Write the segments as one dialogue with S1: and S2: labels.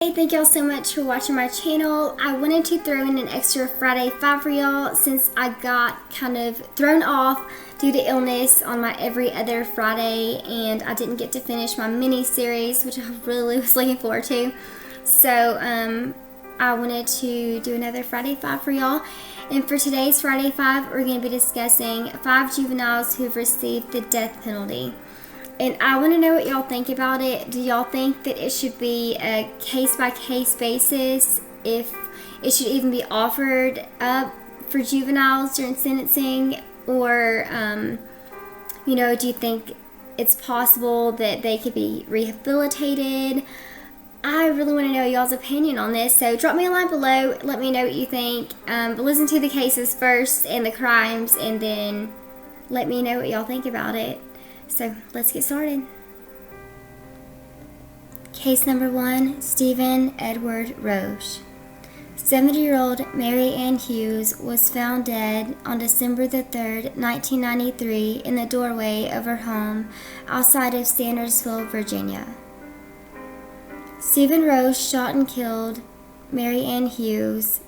S1: Hey, thank y'all so much for watching my channel. I wanted to throw in an extra Friday 5 for y'all since I got kind of thrown off due to illness on my every other Friday, and I didn't get to finish my mini series, which I really was looking forward to. So I wanted to do another Friday 5 for y'all. And for today's Friday 5, we're going to be discussing 5 juveniles who have received the death penalty. And I want to know what y'all think about it. Do y'all think that it should be a case-by-case basis, if it should even be offered up for juveniles during sentencing? Or, do you think it's possible that they could be rehabilitated? I really want to know y'all's opinion on this, so drop me a line below. Let me know what you think. But listen to the cases first and the crimes, and then let me know what y'all think about it. So let's get started. Case number 1, Stephen Edouard Roche. 70-year-old Mary Ann Hughes was found dead on December the 3rd, 1993 in the doorway of her home outside of Sandersville, Virginia. Stephen Roche shot and killed Mary Ann Hughes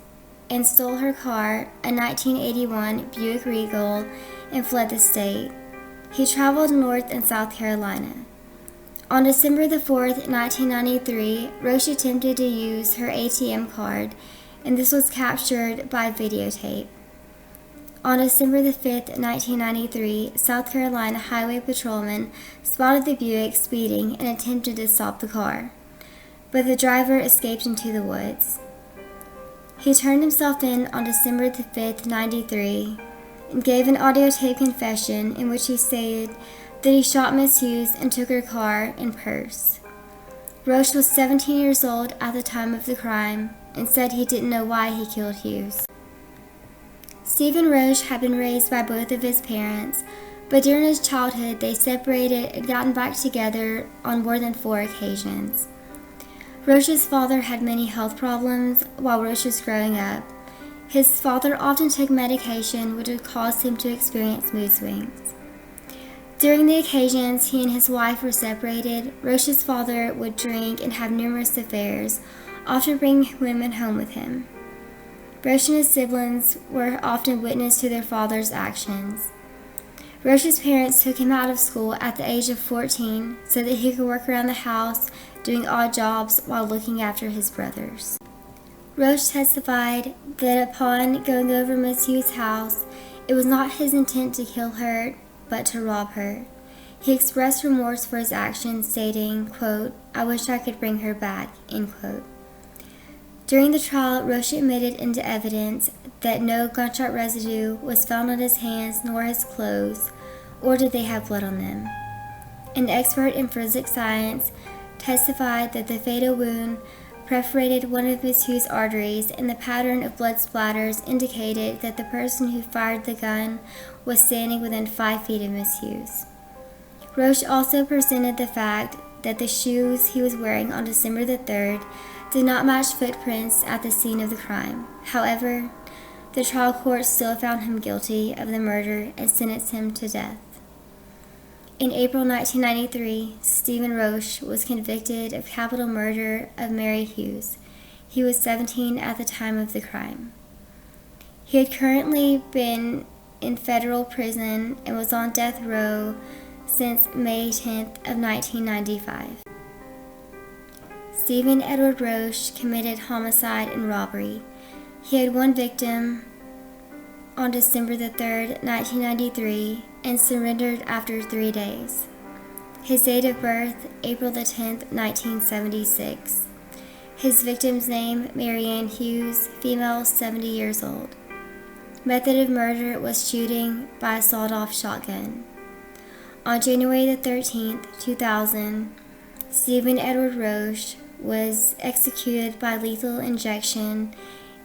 S1: and stole her car, a 1981 Buick Regal, and fled the state. He traveled North and South Carolina. On December the 4th, 1993, Roche attempted to use her ATM card, and this was captured by videotape. On December the 5th, 1993, South Carolina highway patrolmen spotted the Buick speeding and attempted to stop the car, but the driver escaped into the woods. He turned himself in on December the 5th, 1993, and gave an audiotape confession in which he stated that he shot Miss Hughes and took her car and purse. Roche was 17 years old at the time of the crime and said he didn't know why he killed Hughes. Stephen Roche had been raised by both of his parents, but during his childhood they separated and gotten back together on more than 4 occasions. Roche's father had many health problems while Roche was growing up. His father often took medication which would cause him to experience mood swings. During the occasions he and his wife were separated, Roche's father would drink and have numerous affairs, often bringing women home with him. Roche and his siblings were often witness to their father's actions. Roche's parents took him out of school at the age of 14 so that he could work around the house doing odd jobs while looking after his brothers. Roche testified that upon going over Miss Hughes' house, it was not his intent to kill her, but to rob her. He expressed remorse for his actions, stating, quote, "I wish I could bring her back," end quote. During the trial, Roche admitted into evidence that no gunshot residue was found on his hands nor his clothes, or did they have blood on them. An expert in forensic science testified that the fatal wound perforated one of Miss Hughes' arteries, and the pattern of blood splatters indicated that the person who fired the gun was standing within 5 feet of Miss Hughes. Roche also presented the fact that the shoes he was wearing on December the 3rd did not match footprints at the scene of the crime. However, the trial court still found him guilty of the murder and sentenced him to death. In April 1993, Stephen Roche was convicted of capital murder of Mary Hughes. He was 17 at the time of the crime. He had currently been in federal prison and was on death row since May 10th of 1995. Stephen Edouard Roche committed homicide and robbery. He had one victim on December the 3rd, 1993, and surrendered after 3 days. His date of birth, April the 10th, 1976. His victim's name, Mary Ann Hughes, female, 70 years old. Method of murder was shooting by a sawed-off shotgun. On January the 13th, 2000, Stephen Edouard Roche was executed by lethal injection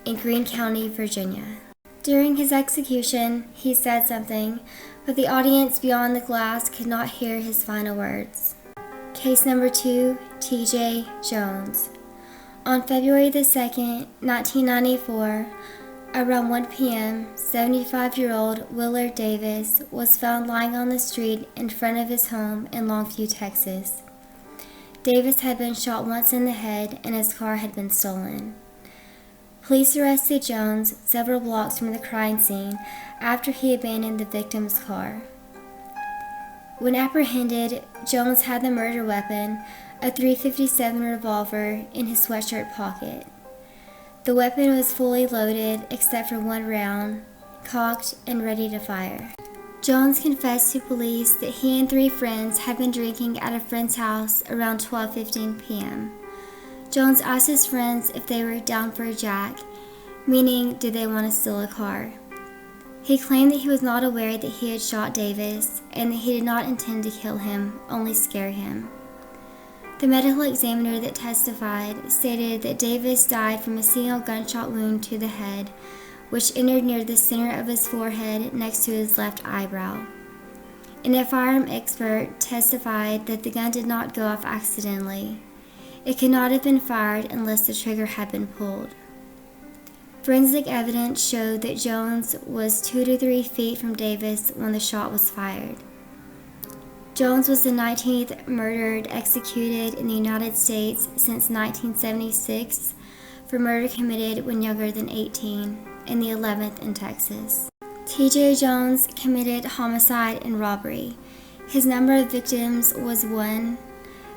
S1: in Greene County, Virginia. During his execution, he said something, but the audience beyond the glass could not hear his final words. Case number 2, T.J. Jones. On February the 2nd, 1994, around 1 p.m., 75-year-old Willard Davis was found lying on the street in front of his home in Longview, Texas. Davis had been shot once in the head and his car had been stolen. Police arrested Jones several blocks from the crime scene after he abandoned the victim's car. When apprehended, Jones had the murder weapon, a .357 revolver, in his sweatshirt pocket. The weapon was fully loaded except for one round, cocked and ready to fire. Jones confessed to police that he and 3 friends had been drinking at a friend's house around 12:15 p.m. Jones asked his friends if they were down for a jack, meaning did they want to steal a car. He claimed that he was not aware that he had shot Davis and that he did not intend to kill him, only scare him. The medical examiner that testified stated that Davis died from a single gunshot wound to the head, which entered near the center of his forehead next to his left eyebrow. And a firearm expert testified that the gun did not go off accidentally. It could not have been fired unless the trigger had been pulled. Forensic evidence showed that Jones was 2 to 3 feet from Davis when the shot was fired. Jones was the 19th murdered executed in the United States since 1976 for murder committed when younger than 18, and the 11th in Texas. T.J. Jones committed homicide and robbery. His number of victims was 1.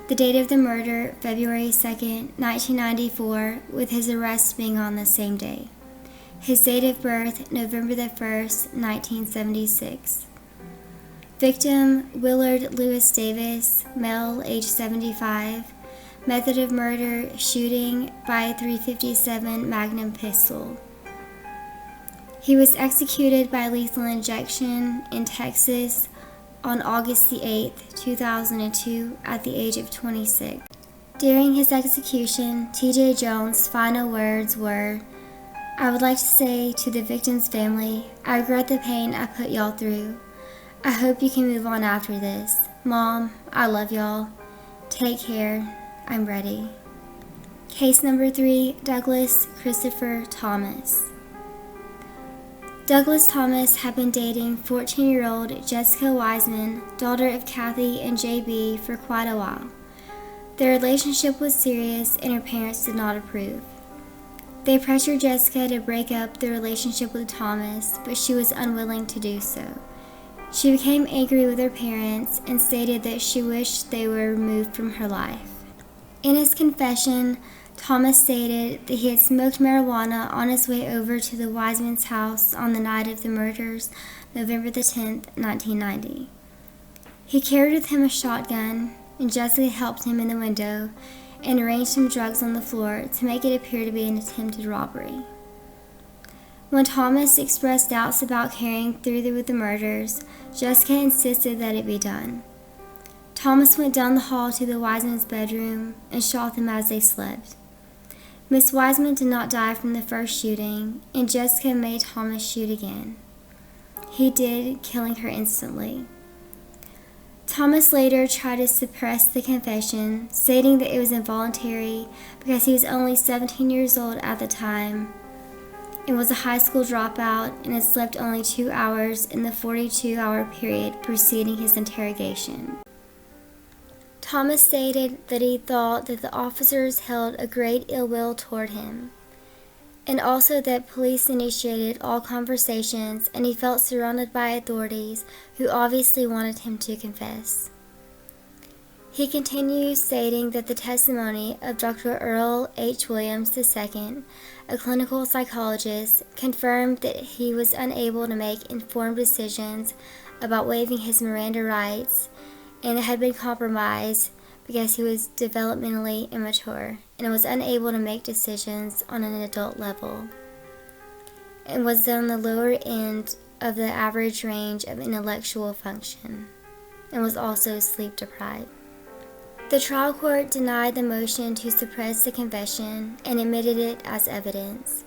S1: The date of the murder, February 2, 1994, with his arrest being on the same day. His date of birth, November 1, 1976. Victim, Willard Lewis Davis, male, age 75. Method of murder, shooting by a .357 Magnum pistol. He was executed by lethal injection in Texas on August 8, 2002, at the age of 26. During his execution, T.J. Jones' final words were, "I would like to say to the victim's family, I regret the pain I put y'all through. I hope you can move on after this. Mom, I love y'all. Take care. I'm ready." Case number 3, Douglas Christopher Thomas. Douglas Thomas had been dating 14-year-old Jessica Weisman, daughter of Kathy and J.B., for quite a while. Their relationship was serious and her parents did not approve. They pressured Jessica to break up the relationship with Thomas, but she was unwilling to do so. She became angry with her parents and stated that she wished they were removed from her life. In his confession, Thomas stated that he had smoked marijuana on his way over to the Weisman's house on the night of the murders, November 10, 1990. He carried with him a shotgun, and Jessica helped him in the window and arranged some drugs on the floor to make it appear to be an attempted robbery. When Thomas expressed doubts about carrying through with the murders, Jessica insisted that it be done. Thomas went down the hall to the Weisman's bedroom and shot them as they slept. Miss Weisman did not die from the first shooting, and Jessica made Thomas shoot again. He did, killing her instantly. Thomas later tried to suppress the confession, stating that it was involuntary because he was only 17 years old at the time and was a high school dropout and had slept only 2 hours in the 42-hour period preceding his interrogation. Thomas stated that he thought that the officers held a great ill will toward him, and also that police initiated all conversations and he felt surrounded by authorities who obviously wanted him to confess. He continues stating that the testimony of Dr. Earl H. Williams II, a clinical psychologist, confirmed that he was unable to make informed decisions about waiving his Miranda rights and had been compromised because he was developmentally immature and was unable to make decisions on an adult level and was on the lower end of the average range of intellectual function and was also sleep deprived. The trial court denied the motion to suppress the confession and admitted it as evidence.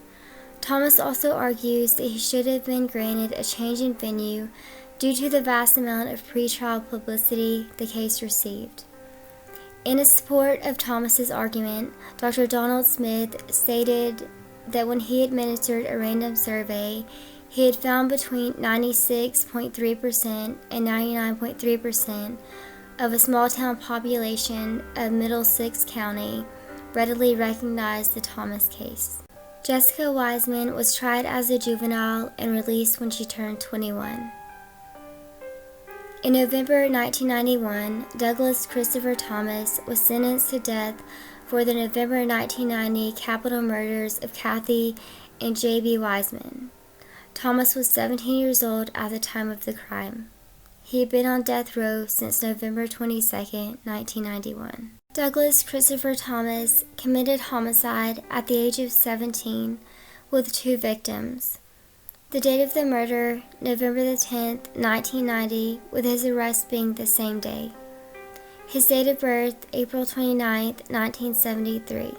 S1: Thomas also argues that he should have been granted a change in venue due to the vast amount of pretrial publicity the case received. In support of Thomas's argument, Dr. Donald Smith stated that when he administered a random survey, he had found between 96.3% and 99.3% of a small-town population of Middlesex County readily recognized the Thomas case. Jessica Weisman was tried as a juvenile and released when she turned 21. In November 1991, Douglas Christopher Thomas was sentenced to death for the November 1990 capital murders of Kathy and J.B. Weisman. Thomas was 17 years old at the time of the crime. He had been on death row since November 22, 1991. Douglas Christopher Thomas committed homicide at the age of 17 with 2 victims. The date of the murder, November the 10th, 1990, with his arrest being the same day. His date of birth, April 29, 1973.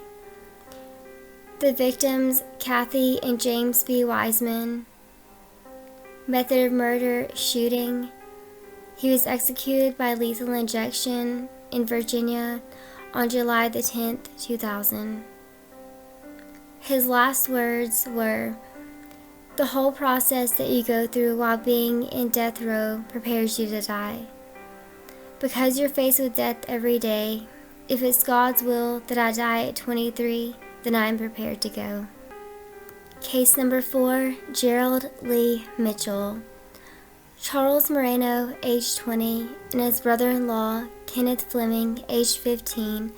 S1: The victims, Kathy and James B. Weisman. Method of murder, shooting. He was executed by lethal injection in Virginia on July the 10th, 2000. His last words were, "The whole process that you go through while being in death row prepares you to die. Because you're faced with death every day, if it's God's will that I die at 23, then I am prepared to go." Case number 4, Gerald Lee Mitchell. Charles Moreno, age 20, and his brother-in-law, Kenneth Fleming, age 15,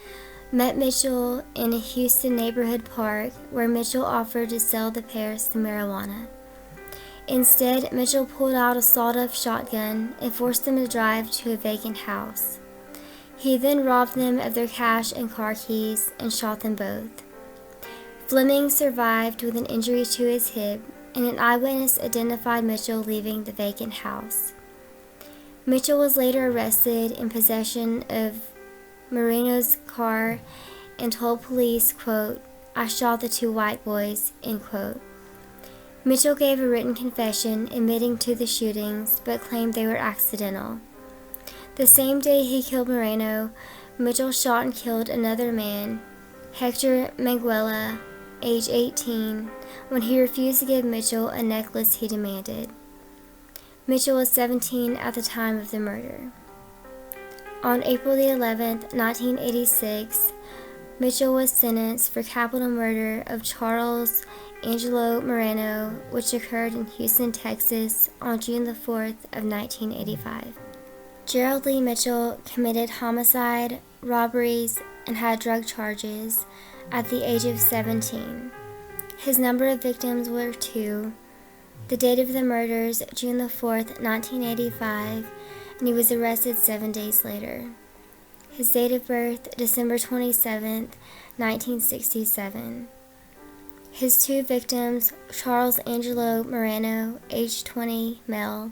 S1: met Mitchell in a Houston neighborhood park where Mitchell offered to sell the pair some marijuana. Instead, Mitchell pulled out a sawed-off shotgun and forced them to drive to a vacant house. He then robbed them of their cash and car keys and shot them both. Fleming survived with an injury to his hip, and an eyewitness identified Mitchell leaving the vacant house. Mitchell was later arrested in possession of Marino's car and told police, quote, "I shot the 2 white boys," end quote. Mitchell gave a written confession admitting to the shootings, but claimed they were accidental. The same day he killed Moreno, Mitchell shot and killed another man, Hector Manguela, age 18, when he refused to give Mitchell a necklace he demanded. Mitchell was 17 at the time of the murder. On April the 11th, 1986, Mitchell was sentenced for capital murder of Charles Angelo Moreno, which occurred in Houston, Texas on June the 4th of 1985. Gerald Lee Mitchell committed homicide, robberies, and had drug charges at the age of 17. His number of victims were 2. The date of the murders, June the 4th, 1985, and he was arrested 7 days later. His date of birth, December 27th, 1967. His 2 victims, Charles Angelo Moreno, age 20, male,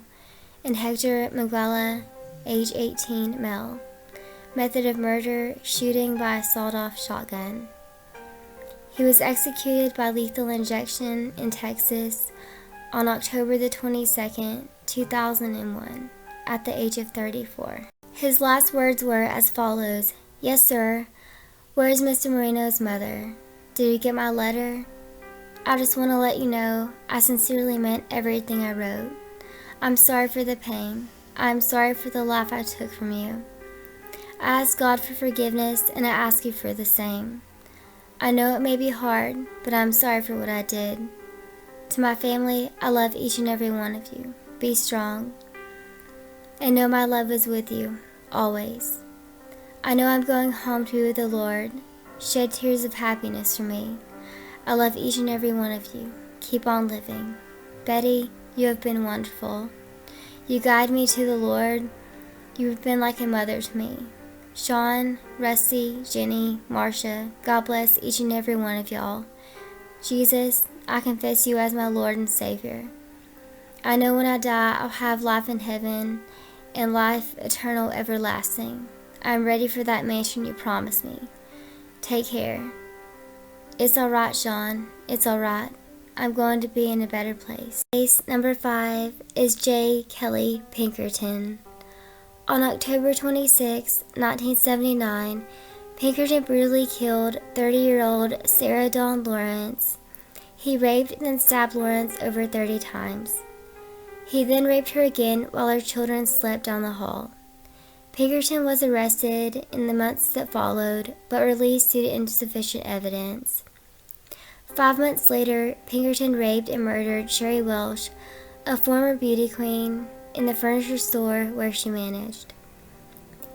S1: and Hector Manguela, age 18, male. Method of murder, shooting by a sawed-off shotgun. He was executed by lethal injection in Texas on October the 22nd, 2001, at the age of 34. His last words were as follows, "Yes, sir. Where is Mr. Marino's mother? Did you get my letter? I just want to let you know I sincerely meant everything I wrote. I'm sorry for the pain. I'm sorry for the life I took from you. I ask God for forgiveness, and I ask you for the same. I know it may be hard, but I'm sorry for what I did. To my family, I love each and every one of you. Be strong. And know my love is with you, always. I know I'm going home to be with the Lord. Shed tears of happiness for me. I love each and every one of you. Keep on living. Betty, you have been wonderful. You guide me to the Lord. You have been like a mother to me. Sean, Rusty, Jenny, Marcia, God bless each and every one of y'all. Jesus, I confess you as my Lord and Savior. I know when I die, I'll have life in heaven and life eternal everlasting. I'm ready for that mansion you promised me. Take care. It's all right, Sean. It's all right. I'm going to be in a better place. Case number 5 is J. Kelly Pinkerton. On October 26, 1979, Pinkerton brutally killed 30-year-old Sarah Dawn Lawrence. He raped and then stabbed Lawrence over 30 times. He then raped her again while her children slept down the hall. Pinkerton was arrested in the months that followed, but released due to insufficient evidence. 5 months later, Pinkerton raped and murdered Sherry Welsh, a former beauty queen, in the furniture store where she managed.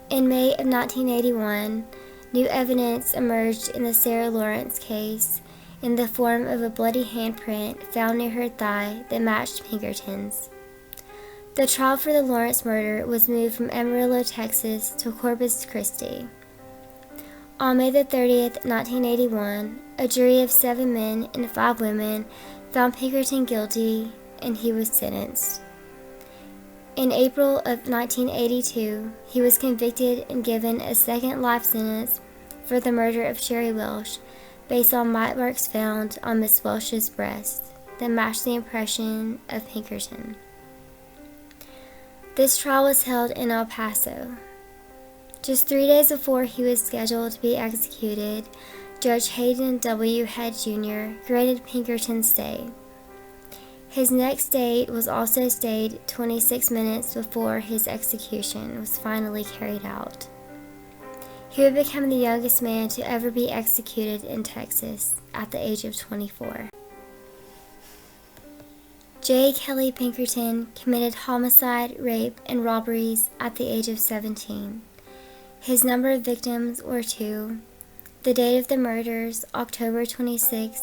S1: In May of 1981, new evidence emerged in the Sarah Lawrence case in the form of a bloody handprint found near her thigh that matched Pinkerton's. The trial for the Lawrence murder was moved from Amarillo, Texas to Corpus Christi. On May the 30th, 1981, a jury of 7 men and 5 women found Pinkerton guilty, and he was sentenced. In April of 1982, he was convicted and given a second life sentence for the murder of Sherry Welsh, based on bite marks found on Miss Welsh's breast that matched the impression of Pinkerton. This trial was held in El Paso. Just 3 days before he was scheduled to be executed, Judge Hayden W. Head Jr. granted Pinkerton stay. His next date was also stayed 26 minutes before his execution was finally carried out. He would become the youngest man to ever be executed in Texas at the age of 24. J. Kelly Pinkerton committed homicide, rape, and robberies at the age of 17. His number of victims were 2. The date of the murders, October 26,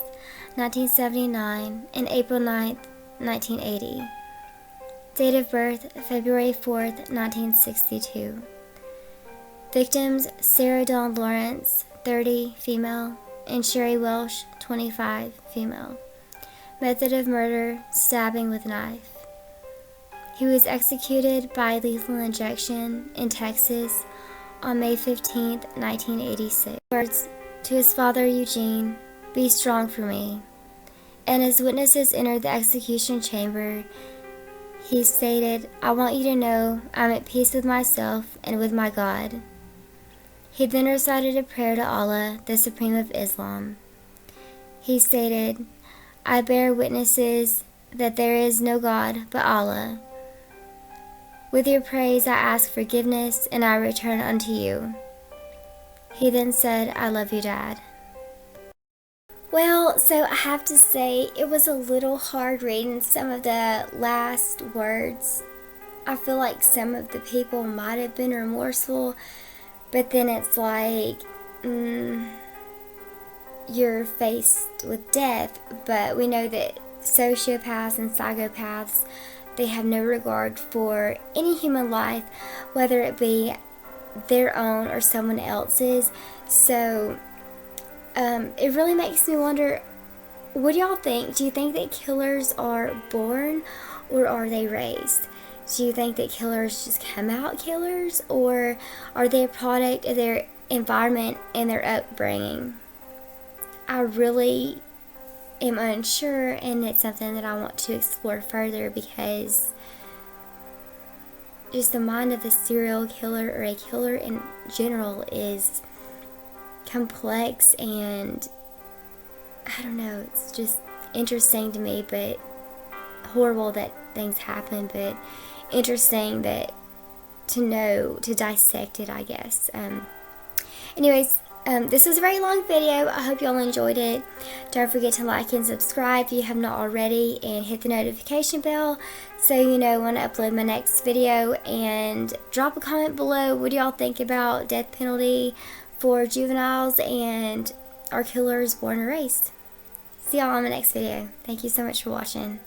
S1: 1979, and April 9, 1980. Date of birth, February 4, 1962. Victims, Sarah Dawn Lawrence, 30, female, and Sherry Welsh, 25, female. Method of murder, stabbing with knife. He was executed by lethal injection in Texas on May 15, 1986. Words to his father Eugene, "Be strong for me." And as witnesses entered the execution chamber, he stated, "I want you to know I'm at peace with myself and with my God." He then recited a prayer to Allah, the Supreme of Islam. He stated, "I bear witnesses that there is no God but Allah. With your praise I ask forgiveness and I return unto you." He then said, "I love you, Dad." Well, so I have to say it was a little hard reading some of the last words. I feel like some of the people might have been remorseful, but then it's like, you're faced with death, but we know that sociopaths and psychopaths, they have no regard for any human life, whether it be their own or someone else's. So it really makes me wonder, what do y'all think? Do you think that killers are born or are they raised? Do you think that killers just come out killers, or are they a product of their environment and their upbringing? I really am unsure, and it's something that I want to explore further, because just the mind of a serial killer or a killer in general is complex, and I don't know, it's just interesting to me, but horrible that things happen, but interesting that to know, to dissect it, I guess. Anyways, this was a very long video. I hope y'all enjoyed it. Don't forget to like and subscribe if you have not already, and hit the notification bell so you know when I upload my next video, and drop a comment below. What do y'all think about death penalty for juveniles, and are killers born or raised? See y'all on the next video. Thank you so much for watching.